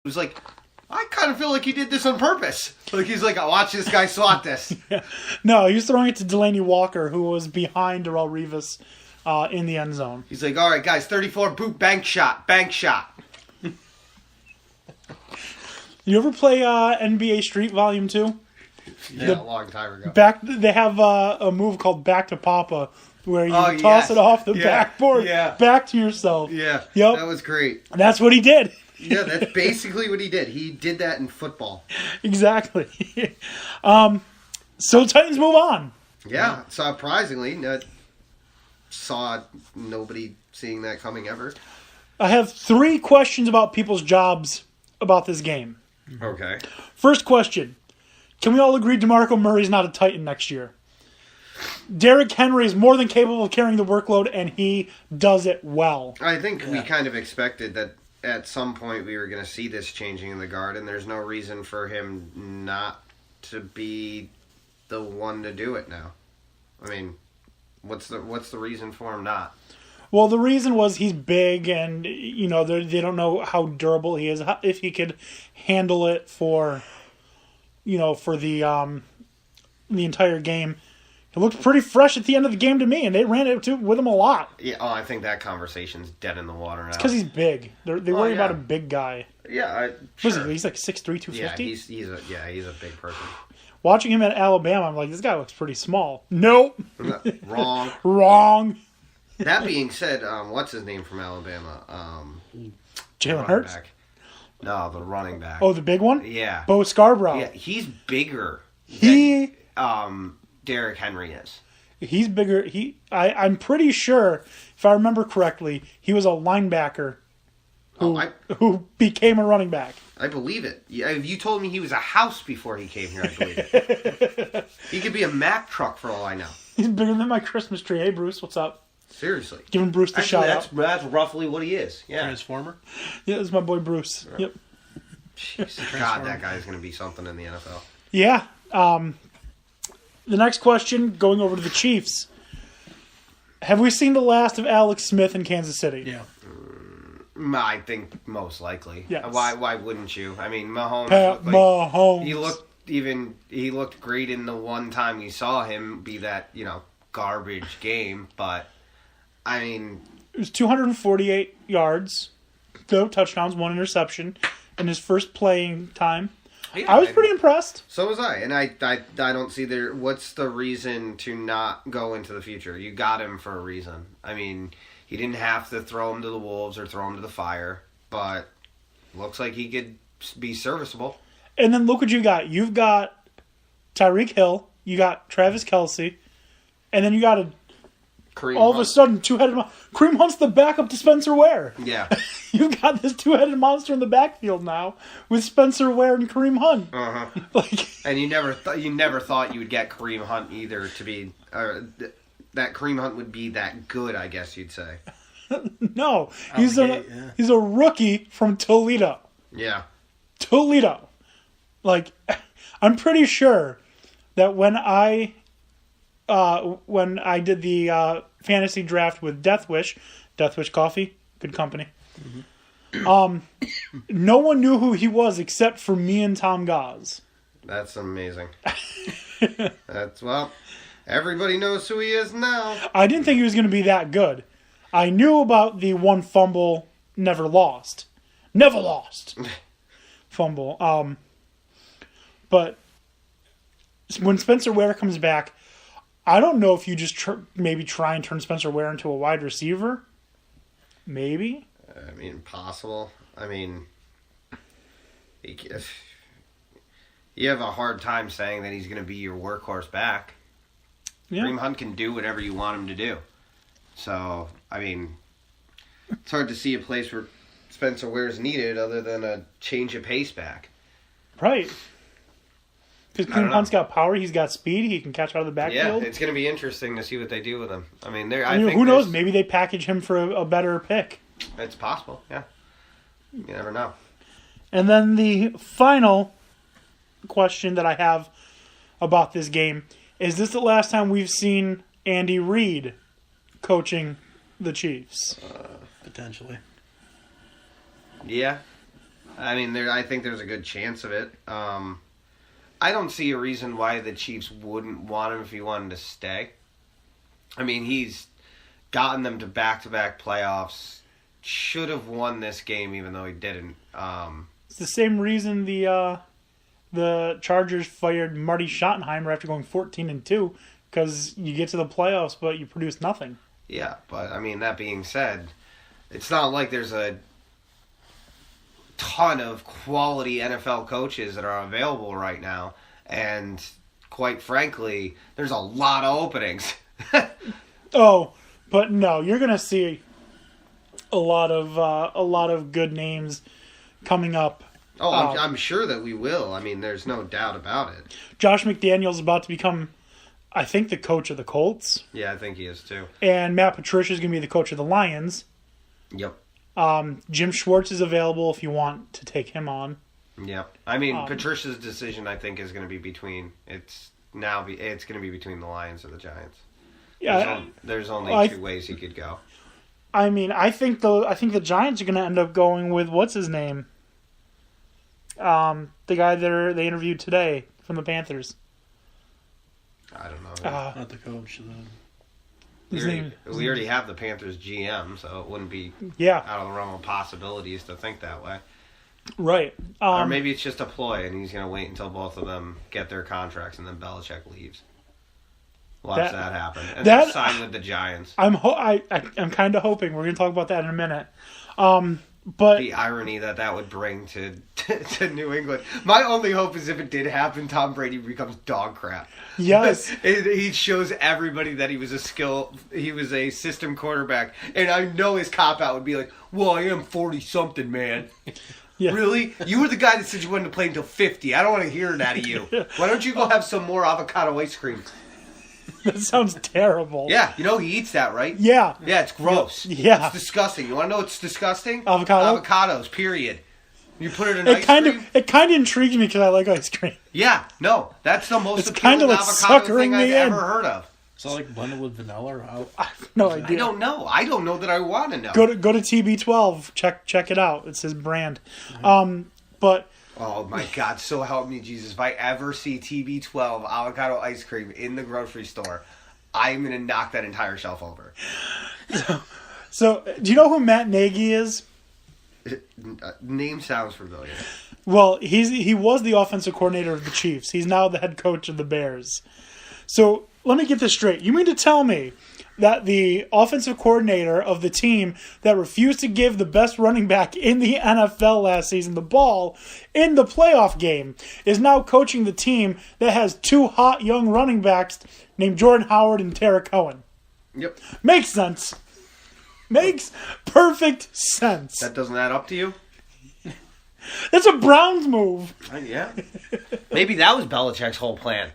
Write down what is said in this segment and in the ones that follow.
was like, I kind of feel like he did this on purpose. Like, he's like, watch this guy swat this. Yeah. No, he was throwing it to Delaney Walker, who was behind Darrell Rivas in the end zone. He's like, all right, guys, 34 boot, bank shot. You ever play NBA Street Volume 2? Yeah, a long time ago. They have a move called Back to Papa, where you toss it off the backboard back to yourself. Yeah, yep. That was great. That's what he did. Yeah, that's basically what he did. He did that in football. Exactly. So Titans move on. Yeah, surprisingly, saw nobody seeing that coming ever. I have 3 questions about people's jobs about this game. Okay. First question. Can we all agree DeMarco Murray's not a Titan next year? Derrick Henry is more than capable of carrying the workload, and he does it well. I think we kind of expected that at some point we were going to see this changing in the guard, and there's no reason for him not to be the one to do it now. I mean, what's the reason for him not? Well, the reason was he's big, and they don't know how durable he is. If he could handle it for the entire game. It looked pretty fresh at the end of the game to me, and they ran it with him a lot. Yeah, I think that conversation's dead in the water now. It's because he's big. They worry about a big guy. Yeah, sure. He's like 6'3", 250? Yeah, he's a big person. Watching him at Alabama, I'm like, this guy looks pretty small. Nope. Wrong. Wrong. That being said, what's his name from Alabama? Jalen Hurts? Back. No, the running back. Oh, the big one? Yeah. Bo Scarborough. Yeah, he's bigger than Derrick Henry is. He's bigger. I'm pretty sure, if I remember correctly, he was a linebacker who became a running back. I believe it. If you told me he was a house before he came here, I believe it. He could be a Mack truck for all I know. He's bigger than my Christmas tree. Hey, Bruce, what's up? Seriously. Giving Bruce the shout out. That's roughly what he is. Yeah. Transformer? Yeah, this is my boy Bruce. Yep. Jeez, God, that guy's going to be something in the NFL. Yeah. The next question, going over to the Chiefs. Have we seen the last of Alex Smith in Kansas City? Yeah. I think most likely. Yes. Why wouldn't you? I mean, Mahomes. Mahomes. He looked great in the one time we saw him be that, garbage game, but I mean, it was 248 yards, 2 touchdowns, 1 interception in his first playing time. Yeah, I was pretty impressed. So was I, and I don't see what's the reason to not go into the future? You got him for a reason. I mean, he didn't have to throw him to the wolves or throw him to the fire, but looks like he could be serviceable. And then look what you got. You've got Tyreek Hill, you got Travis Kelce, and then you got all of a sudden two-headed Kareem Hunt's the backup to Spencer Ware. Yeah. You've got this two-headed monster in the backfield now with Spencer Ware and Kareem Hunt. Uh-huh. And you never thought you would get Kareem Hunt either to be that Kareem Hunt would be that good, I guess you'd say. No. He's a rookie from Toledo. Yeah. Toledo. I'm pretty sure that when I did the fantasy draft with Death Wish Coffee, good company. Mm-hmm. No one knew who he was except for me and Tom Gaz. That's amazing. Everybody knows who he is now. I didn't think he was going to be that good. I knew about the one fumble, never lost fumble. But when Spencer Ware comes back, I don't know if you just maybe try and turn Spencer Ware into a wide receiver. Maybe. I mean, possible. I mean, you have a hard time saying that he's going to be your workhorse back. Yeah. Kareem Hunt can do whatever you want him to do. So, I mean, it's hard to see a place where Spencer Ware is needed other than a change of pace back. Right. Because Kareem Hunt's got power, he's got speed, he can catch out of the backfield. Yeah, it's going to be interesting to see what they do with him. I mean, who knows? Maybe they package him for a better pick. It's possible, yeah. You never know. And then the final question that I have about this game, is this the last time we've seen Andy Reid coaching the Chiefs? Potentially. Yeah. I mean, I think there's a good chance of it. I don't see a reason why the Chiefs wouldn't want him if he wanted to stay. I mean, he's gotten them to back-to-back playoffs. Should have won this game, even though he didn't. It's the same reason the Chargers fired Marty Schottenheimer after going 14-2, because you get to the playoffs, but you produce nothing. Yeah, but I mean, that being said, it's not like there's a ton of quality NFL coaches that are available right now, and quite frankly, there's a lot of openings. Oh, but no, you're gonna see a lot of good names coming up. Oh, I'm sure that we will. I mean, there's no doubt about it. Josh McDaniels is about to become, I think, the coach of the Colts. Yeah, I think he is too. And Matt Patricia is going to be the coach of the Lions. Yep. Jim Schwartz is available if you want to take him on. Yep. I mean, Patricia's decision, I think, is going to be between between the Lions or the Giants. Yeah. There's only two ways he could go. I mean, I think the Giants are going to end up going with what's his name. The guy they interviewed today from the Panthers. I don't know. Not the coach. We already have the Panthers GM, so it wouldn't be out of the realm of possibilities to think that way. Right. Or maybe it's just a ploy, and he's going to wait until both of them get their contracts, and then Belichick leaves. Watch that happen, and then sign with the Giants. I'm kind of hoping we're going to talk about that in a minute. But the irony that would bring to New England. My only hope is if it did happen, Tom Brady becomes dog crap. Yes. He shows everybody that he was a system quarterback. And I know his cop-out would be like, well, I am 40-something, man. Yeah. Really? You were the guy that said you wanted to play until 50. I don't want to hear that of you. Why don't you go have some more avocado ice cream? That sounds terrible. Yeah, you know he eats that, right? Yeah. Yeah, it's gross. Yeah. It's disgusting. You want to know what's disgusting? Avocado? Avocados, period. You put it in ice cream? It kind of intrigues me because I like ice cream. Yeah, no. That's the most appealing avocado thing I've ever heard of. Is that like blended with vanilla or how? I have no idea. I don't know. I don't know that I want to know. Go to TB12. Check it out. It's his brand. But... Oh my God, so help me Jesus. If I ever see TB12 avocado ice cream in the grocery store, I'm going to knock that entire shelf over. So, do you know who Matt Nagy is? Name sounds familiar. Well, he was the offensive coordinator of the Chiefs. He's now the head coach of the Bears. So, let me get this straight. You mean to tell me that the offensive coordinator of the team that refused to give the best running back in the NFL last season the ball in the playoff game is now coaching the team that has two hot young running backs named Jordan Howard and Tara Cohen? Yep. Makes sense. Makes perfect sense. That doesn't add up to you? That's a Browns move. Yeah. Maybe that was Belichick's whole plan.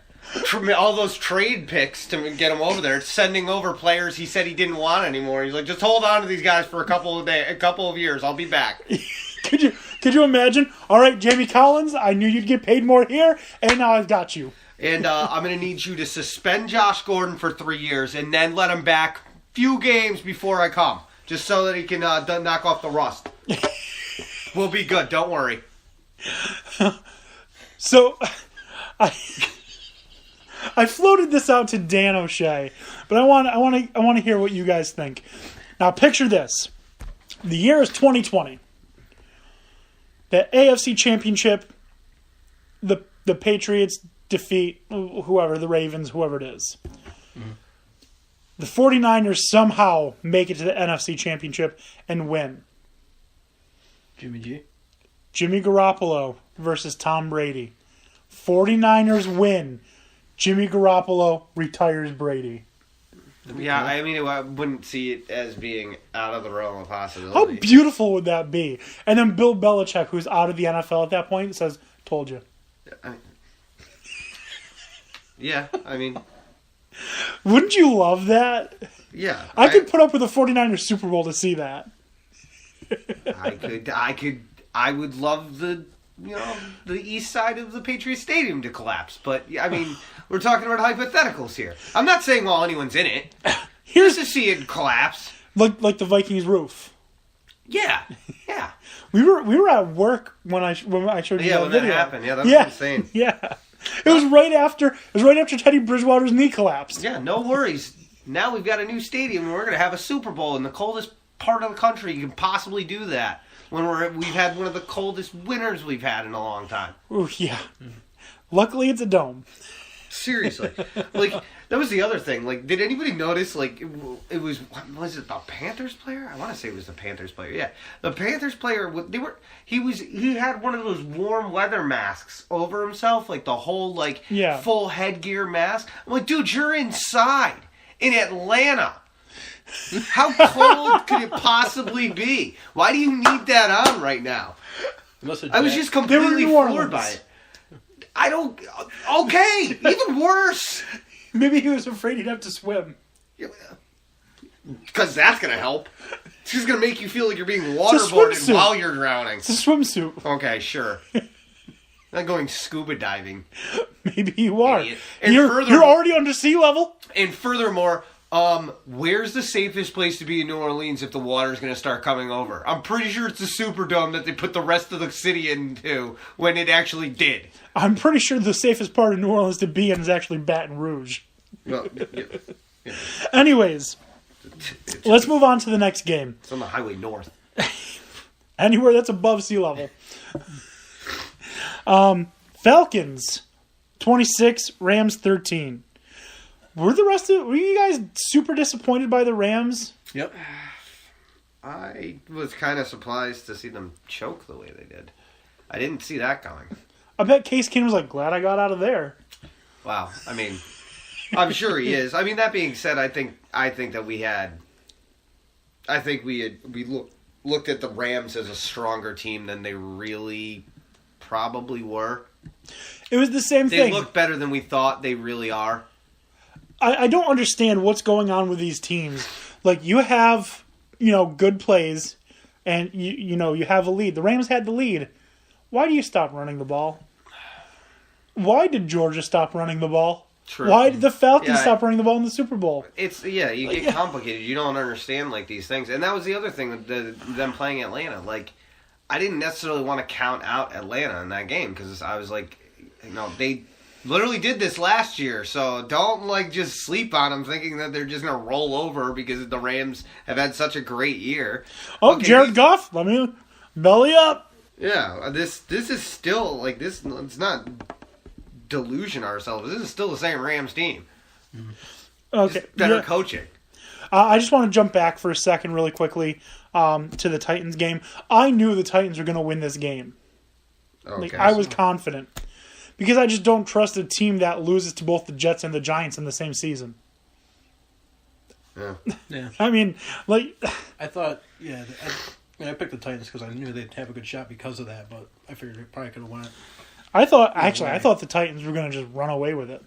All those trade picks to get him over there, sending over players he said he didn't want anymore. He's like, just hold on to these guys for a couple of years. I'll be back. Could you imagine? All right, Jamie Collins, I knew you'd get paid more here, and now I've got you. And I'm going to need you to suspend Josh Gordon for 3 years and then let him back few games before I come, just so that he can knock off the rust. We'll be good. Don't worry. So, I floated this out to Dan O'Shea, but I want to hear what you guys think. Now, picture this: the year is 2020. The AFC Championship, the Patriots defeat whoever, the Ravens, whoever it is. Mm-hmm. The 49ers somehow make it to the NFC Championship and win. Jimmy Garoppolo versus Tom Brady. 49ers win. Jimmy Garoppolo retires Brady. Yeah, I mean, I wouldn't see it as being out of the realm of possibility. How beautiful would that be? And then Bill Belichick, who's out of the NFL at that point, says, told you. Yeah, I mean... Wouldn't you love that? Yeah. I could put up with a 49ers Super Bowl to see that. I would love the east side of the Patriots Stadium to collapse. But, I mean, we're talking about hypotheticals here. I'm not saying while anyone's in it. Here's to see it collapse. Like the Vikings roof. Yeah, yeah. We were at work when I showed you that video. That happened. Yeah, that was insane. Yeah. It was right after Teddy Bridgewater's knee collapsed. Yeah, no worries. Now we've got a new stadium and we're going to have a Super Bowl in the coldest part of the country. You can possibly do that when we've had one of the coldest winters we've had in a long time. Oh, yeah. Luckily, it's a dome. Seriously. Like, that was the other thing. Like, did anybody notice, like, it was it the Panthers player? I want to say it was the Panthers player. Yeah. The Panthers player, he had one of those warm weather masks over himself, like the whole, like, full headgear mask. I'm like, dude, you're inside in Atlanta. How cold could it possibly be? Why do you need that on right now? I was just completely floored by it. I don't... Okay, even worse. Maybe he was afraid he'd have to swim. Because that's going to help. It's just going to make you feel like you're being waterboarded while you're drowning. It's a swimsuit. Okay, sure. Not going scuba diving. Maybe you are. And you're already under sea level. And furthermore... where's the safest place to be in New Orleans if the water's going to start coming over? I'm pretty sure it's the Superdome that they put the rest of the city into when it actually did. I'm pretty sure the safest part of New Orleans to be in is actually Baton Rouge. Well, yeah. Anyways, let's move on to the next game. It's on the highway north. Anywhere that's above sea level. Falcons, 26, Rams, 13. Were you guys super disappointed by the Rams? Yep. I was kind of surprised to see them choke the way they did. I didn't see that coming. I bet Case Keenum was like, glad I got out of there. Wow. I mean, I'm sure he is. I mean, that being said, I think that we looked at the Rams as a stronger team than they really probably were. It was the same thing. They look better than we thought they really are. I don't understand what's going on with these teams. Like, you have, good plays, and you have a lead. The Rams had the lead. Why do you stop running the ball? Why did Georgia stop running the ball? True. Why did the Falcons stop running the ball in the Super Bowl? You get complicated. You don't understand, like, these things. And that was the other thing, them playing Atlanta. Like, I didn't necessarily want to count out Atlanta in that game, because I was like, they literally did this last year, so don't just sleep on them thinking that they're just going to roll over because the Rams have had such a great year. Oh, okay, Jared Goff, let me belly up. Yeah, this is still, this. It's not delusion ourselves. This is still the same Rams team. Okay. Just better coaching. I just want to jump back for a second really quickly to the Titans game. I knew the Titans were going to win this game. Okay. I was confident. Because I just don't trust a team that loses to both the Jets and the Giants in the same season. Yeah. I mean, I thought, I picked the Titans because I knew they'd have a good shot because of that, but I figured they probably could have won it. I thought the Titans were going to just run away with it.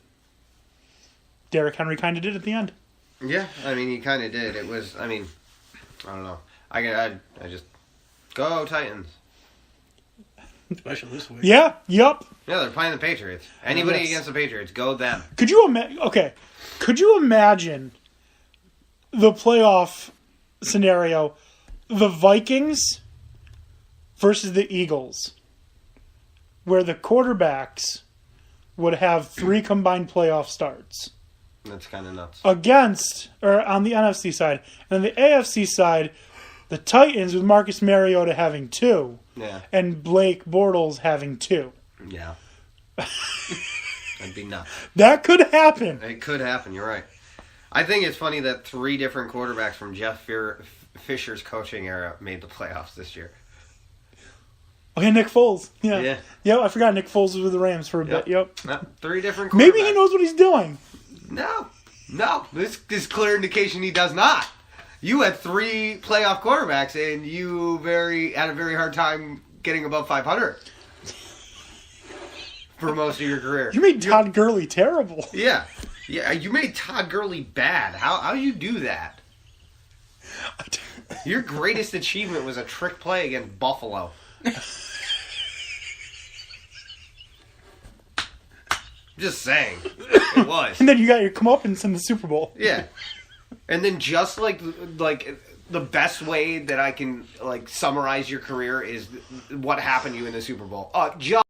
Derrick Henry kind of did at the end. Yeah, I mean, he kind of did. It was, I don't know. I just, go Titans. Especially this week. Yeah, yep. Yeah, they're playing the Patriots. Anybody against the Patriots, go them. Could you imagine the playoff scenario, the Vikings versus the Eagles, where the quarterbacks would have 3 combined playoff starts? That's kind of nuts. On the NFC side. And on the AFC side, the Titans with Marcus Mariota having 2. Yeah. And Blake Bortles having 2. Yeah. That'd be nuts. That could happen. It could happen, you're right. I think it's funny that 3 different quarterbacks from Jeff Fisher's coaching era made the playoffs this year. Okay, Nick Foles. Yeah. Yep, I forgot Nick Foles was with the Rams for a bit. Yep. 3 different quarterbacks. Maybe he knows what he's doing. No. This is clear indication he does not. You had 3 playoff quarterbacks, and you had a very hard time getting above 500 for most of your career. You made Todd Gurley terrible. Yeah, you made Todd Gurley bad. How do you do that? Your greatest achievement was a trick play against Buffalo. Just saying. It was. And then you got your comeuppance in the Super Bowl. Yeah. And then just like the best way that I can like summarize your career is what happened to you in the Super Bowl. Just